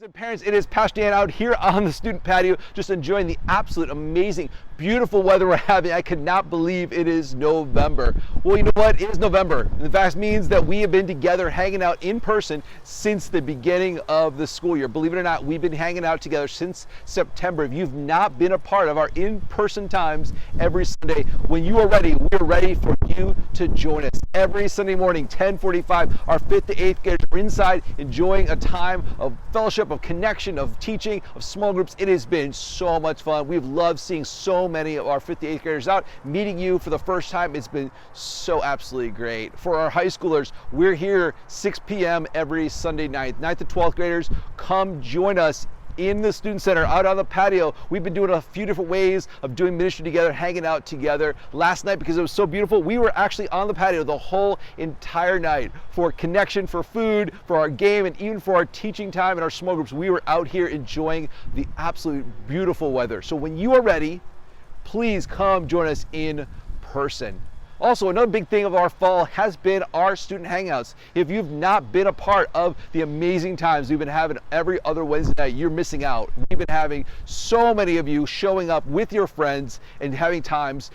And parents, it is Pastor Dan out here on the student patio, just enjoying the absolute amazing, beautiful weather we're having. I could not believe it is November. Well, you know what? It is November. And the fact means that we have been together hanging out in person since the beginning of the school year. Believe it or not, we've been hanging out together since September. If you've not been a part of our in-person times every Sunday, when you are ready, we are ready for you to join us. Every Sunday morning, 10:45, our 5th to 8th graders are inside enjoying a time of fellowship, of connection, of teaching, of small groups. It has been so much fun. We've loved seeing so many of our 5th to 8th graders out, meeting you for the first time. It's been so absolutely great. For our high schoolers, we're here 6 p.m. every Sunday night. 9th to 12th graders, come join us in the student center, out on the patio. We've been doing a few different ways of doing ministry together, hanging out together. Last night, because it was so beautiful, we were actually on the patio the whole entire night for connection, for food, for our game, and even for our teaching time and our small groups. We were out here enjoying the absolute beautiful weather. So when you are ready, please come join us in person. Also, another big thing of our fall has been our student hangouts. If you've not been a part of the amazing times we've been having every other Wednesday night, you're missing out. We've been having so many of you showing up with your friends and having times,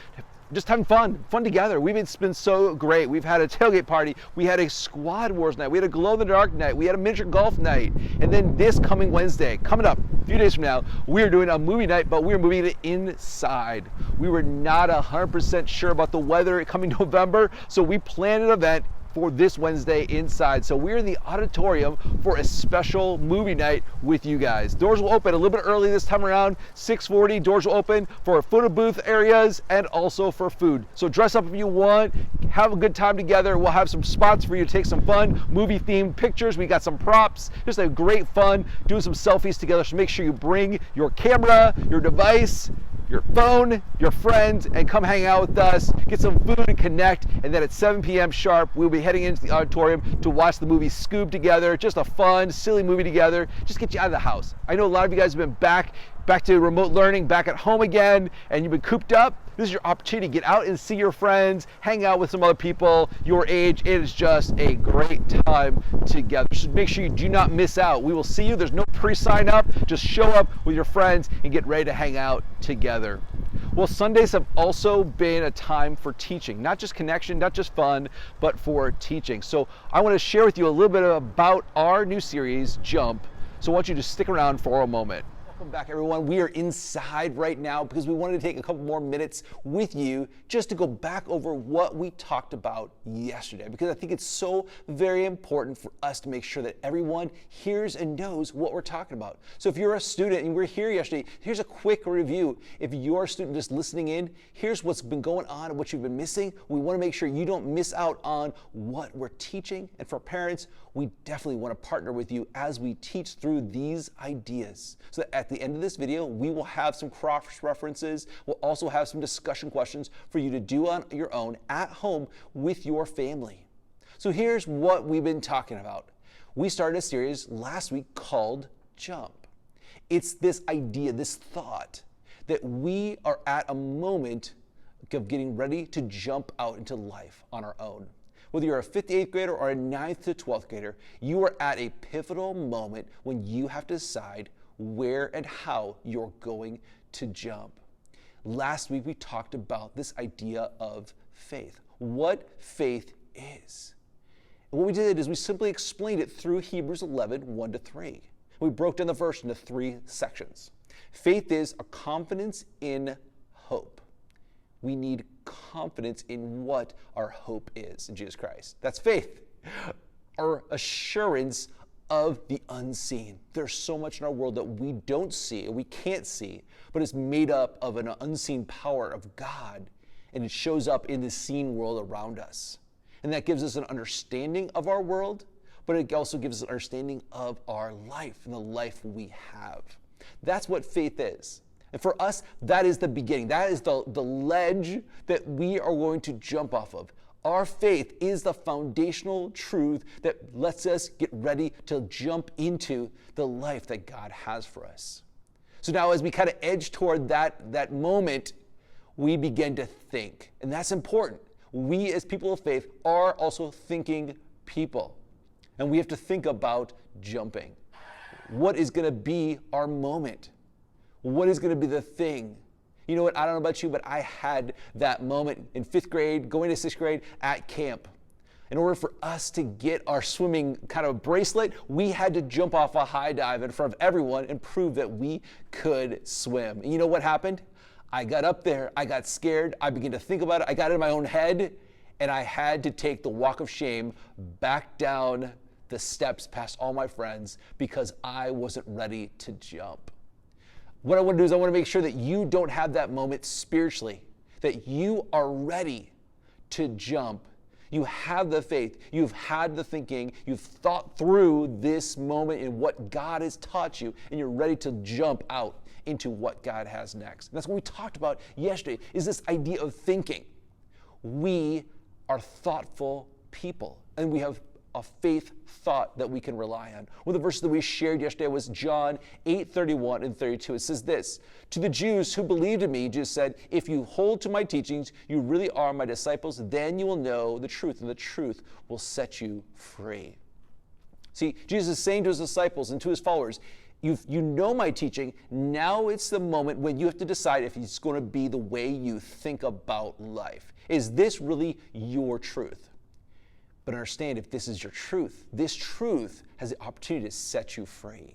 just having fun together. It's been so great. We've had a tailgate party. We had a squad wars night. We had a glow in the dark night. We had a miniature golf night. And then this coming Wednesday, coming up a few days from now, we're doing a movie night, but we're moving it inside. We were not 100% sure about the weather coming November, so we planned an event for this Wednesday inside. So we're in the auditorium for a special movie night with you guys. Doors will open a little bit early this time around, 6:40. Doors will open for photo booth areas and also for food. So dress up if you want, have a good time together. We'll have some spots for you to take some fun movie themed pictures. We got some props, just a great fun doing some selfies together. So make sure you bring your camera, your device, your phone, your friends, and come hang out with us, get some food and connect. And then at 7 p.m. sharp, we'll be heading into the auditorium to watch the movie Scoob together. Just a fun, silly movie together. Just get you out of the house. I know a lot of you guys have been back to remote learning, back at home again, and you've been cooped up. This is your opportunity to get out and see your friends, hang out with some other people your age. It is just a great time together. So make sure you do not miss out. We will see you. There's no pre-sign up. Just show up with your friends and get ready to hang out together. Well, Sundays have also been a time for teaching, not just connection, not just fun, but for teaching. So I want to share with you a little bit about our new series, Jump. So I want you to stick around for a moment. Welcome back, everyone. We are inside right now because we wanted to take a couple more minutes with you just to go back over what we talked about yesterday, because I think it's so very important for us to make sure that everyone hears and knows what we're talking about. So if you're a student and we're here yesterday, here's a quick review. If you're a student just listening in, here's what's been going on and what you've been missing. We want to make sure you don't miss out on what we're teaching. And for parents, we definitely want to partner with you as we teach through these ideas. So that at the end of this video, we will have some cross references. We'll also have some discussion questions for you to do on your own at home with your family. So here's what we've been talking about. We started a series last week called Jump. It's this idea, this thought that we are at a moment of getting ready to jump out into life on our own. Whether you're a 5th to 8th grader or a 9th to 12th grader, you are at a pivotal moment when you have to decide where and how you're going to jump. Last week, we talked about this idea of faith, what faith is. And what we did is we simply explained it through Hebrews 11, 1-3. We broke down the verse into 3 sections. Faith is a confidence in hope. We need confidence in what our hope is in Jesus Christ. That's faith. Our assurance of the unseen. There's so much in our world that we don't see, we can't see, but it's made up of an unseen power of God, and it shows up in the seen world around us. And that gives us an understanding of our world, but it also gives us an understanding of our life and the life we have. That's what faith is. And for us, that is the beginning. That is the ledge that we are going to jump off of. Our faith is the foundational truth that lets us get ready to jump into the life that God has for us. So now as we kind of edge toward that moment, we begin to think. And that's important. We as people of faith are also thinking people. And we have to think about jumping. what is going to be our moment? What is going to be the thing? You know what? I don't know about you, but I had that moment in 5th grade, going to 6th grade at camp. In order for us to get our swimming kind of bracelet, we had to jump off a high dive in front of everyone and prove that we could swim. And you know what happened? I got up there, I got scared, I began to think about it, I got in my own head, and I had to take the walk of shame back down the steps past all my friends because I wasn't ready to jump. What I want to do is I want to make sure that you don't have that moment spiritually, that you are ready to jump. You have the faith, you've had the thinking, you've thought through this moment and what God has taught you, and you're ready to jump out into what God has next. And that's what we talked about yesterday, is this idea of thinking. We are thoughtful people, and we have a faith thought that we can rely on. One of the verses that we shared yesterday was John 8:31 and 32. It says this, "To the Jews who believed in me, Jesus said, if you hold to my teachings, you really are my disciples, then you will know the truth, and the truth will set you free." See, Jesus is saying to his disciples and to his followers, you know my teaching, now it's the moment when you have to decide if it's going to be the way you think about life. Is this really your truth? But understand, if this is your truth, this truth has the opportunity to set you free.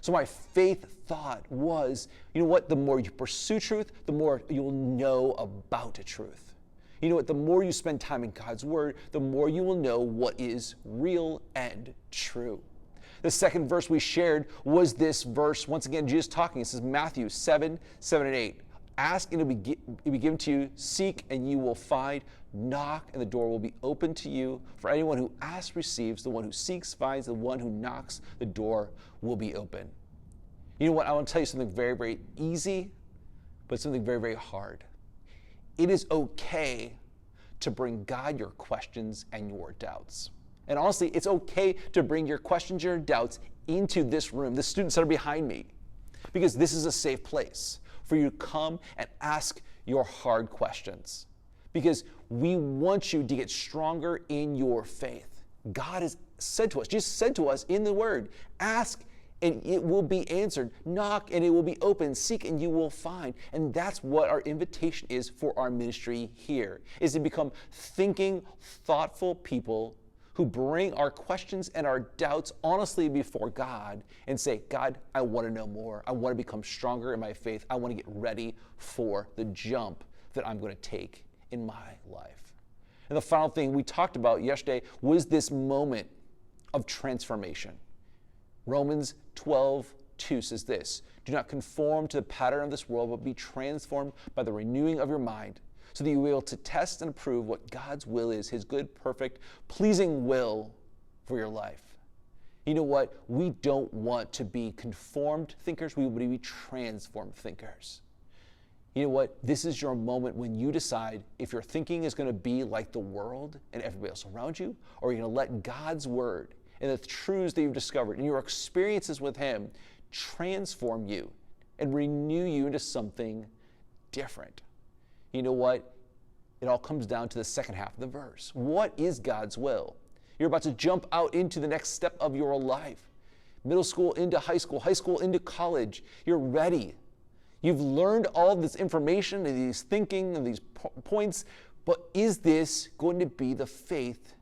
So my faith thought was, you know what, the more you pursue truth, the more you'll know about the truth. You know what, the more you spend time in God's Word, the more you will know what is real and true. The second verse we shared was this verse, once again, Jesus talking. It says Matthew 7:7-8. Ask and it will be given to you. Seek and you will find. Knock and the door will be open to you. For anyone who asks receives. The one who seeks finds. The one who knocks, the door will be open. You know what? I want to tell you something very, very easy, but something very, very hard. It is okay to bring God your questions and your doubts. And honestly, it's okay to bring your questions, your doubts into this room, the students that are behind me, because this is a safe place for you to come and ask your hard questions, because we want you to get stronger in your faith. God has said to us, Jesus said to us in the Word, ask and it will be answered. Knock and it will be open. Seek and you will find. And that's what our invitation is for our ministry here, is to become thinking, thoughtful people who bring our questions and our doubts honestly before God and say, God, I want to know more. I want to become stronger in my faith. I want to get ready for the jump that I'm going to take in my life. And the final thing we talked about yesterday was this moment of transformation. Romans 12:2 says this, do not conform to the pattern of this world, but be transformed by the renewing of your mind, so that you will be able to test and approve what God's will is, his good, perfect, pleasing will for your life. You know what? We don't want to be conformed thinkers. We want to be transformed thinkers. You know what? This is your moment when you decide if your thinking is going to be like the world and everybody else around you, or you're going to let God's Word and the truths that you've discovered and your experiences with him transform you and renew you into something different. You know what? It all comes down to the second half of the verse. What is God's will? You're about to jump out into the next step of your life. Middle school into high school into college. You're ready. You've learned all this information and these thinking and these points, but is this going to be the faith,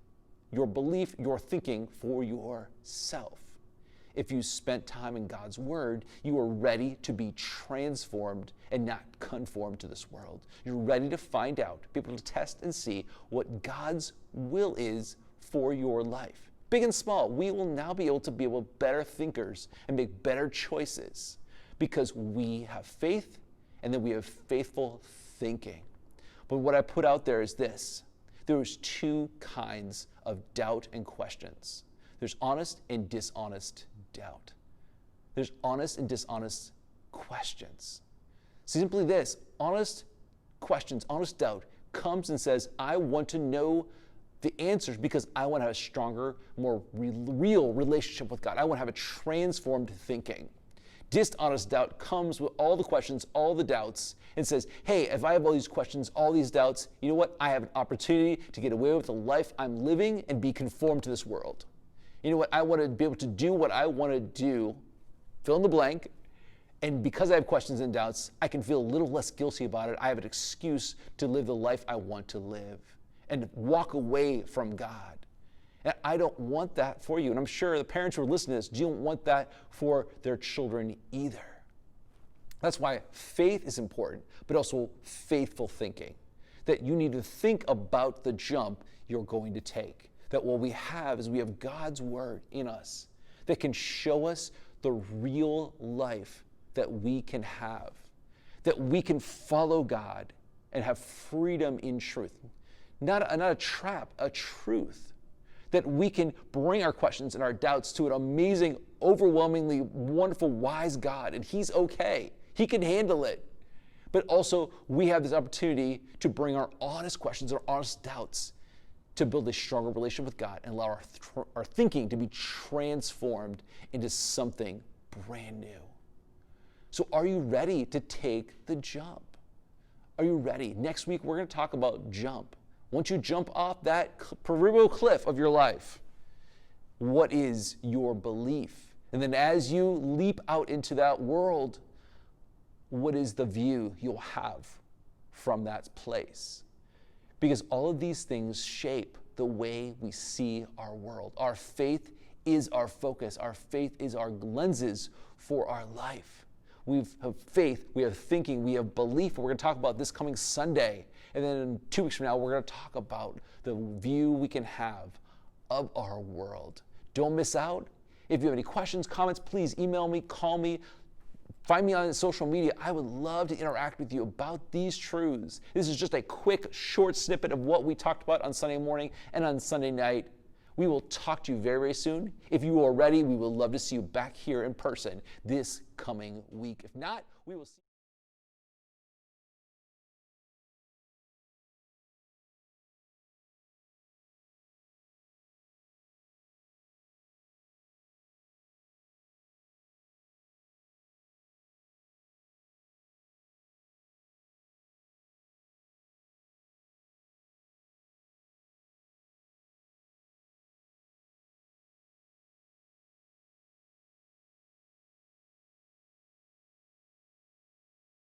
your belief, your thinking for yourself? If you spent time in God's Word, you are ready to be transformed and not conformed to this world. You're ready to find out, be able to test and see what God's will is for your life. Big and small, we will now be able to be better thinkers and make better choices because we have faith and then we have faithful thinking. But what I put out there is this. There's two kinds of doubt and questions. There's honest and dishonest doubt. There's honest and dishonest questions. Simply this, honest questions, honest doubt comes and says, I want to know the answers because I want to have a stronger, more real relationship with God. I want to have a transformed thinking. Dishonest doubt comes with all the questions, all the doubts, and says, hey, if I have all these questions, all these doubts, you know what? I have an opportunity to get away with the life I'm living and be conformed to this world. You know what? I want to be able to do what I want to do fill in the blank. And because I have questions and doubts, I can feel a little less guilty about it. I have an excuse to live the life I want to live and walk away from God. And I don't want that for you. And I'm sure the parents who are listening to this don't want that for their children either. That's why faith is important, but also faithful thinking. That you need to think about the jump you're going to take. That what we have is we have God's word in us that can show us the real life that we can have. That we can follow God and have freedom in truth. Not a trap, a truth. That we can bring our questions and our doubts to an amazing, overwhelmingly wonderful, wise God, and He's okay. He can handle it. But also, we have this opportunity to bring our honest questions, our honest doubts, to build a stronger relationship with God and allow our thinking to be transformed into something brand new. So are you ready to take the jump? Are you ready? Next week, we're going to talk about jump. Once you jump off that proverbial cliff of your life, what is your belief? And then as you leap out into that world, what is the view you'll have from that place? Because all of these things shape the way we see our world. Our faith is our focus. Our faith is our lenses for our life. We have faith, we have thinking, we have belief. We're going to talk about this coming Sunday. And then 2 weeks from now, we're going to talk about the view we can have of our world. Don't miss out. If you have any questions, comments, please email me, call me, find me on social media. I would love to interact with you about these truths. This is just a quick, short snippet of what we talked about on Sunday morning and on Sunday night. We will talk to you very, very soon. If you are ready, we would love to see you back here in person this coming week. If not, we will see you.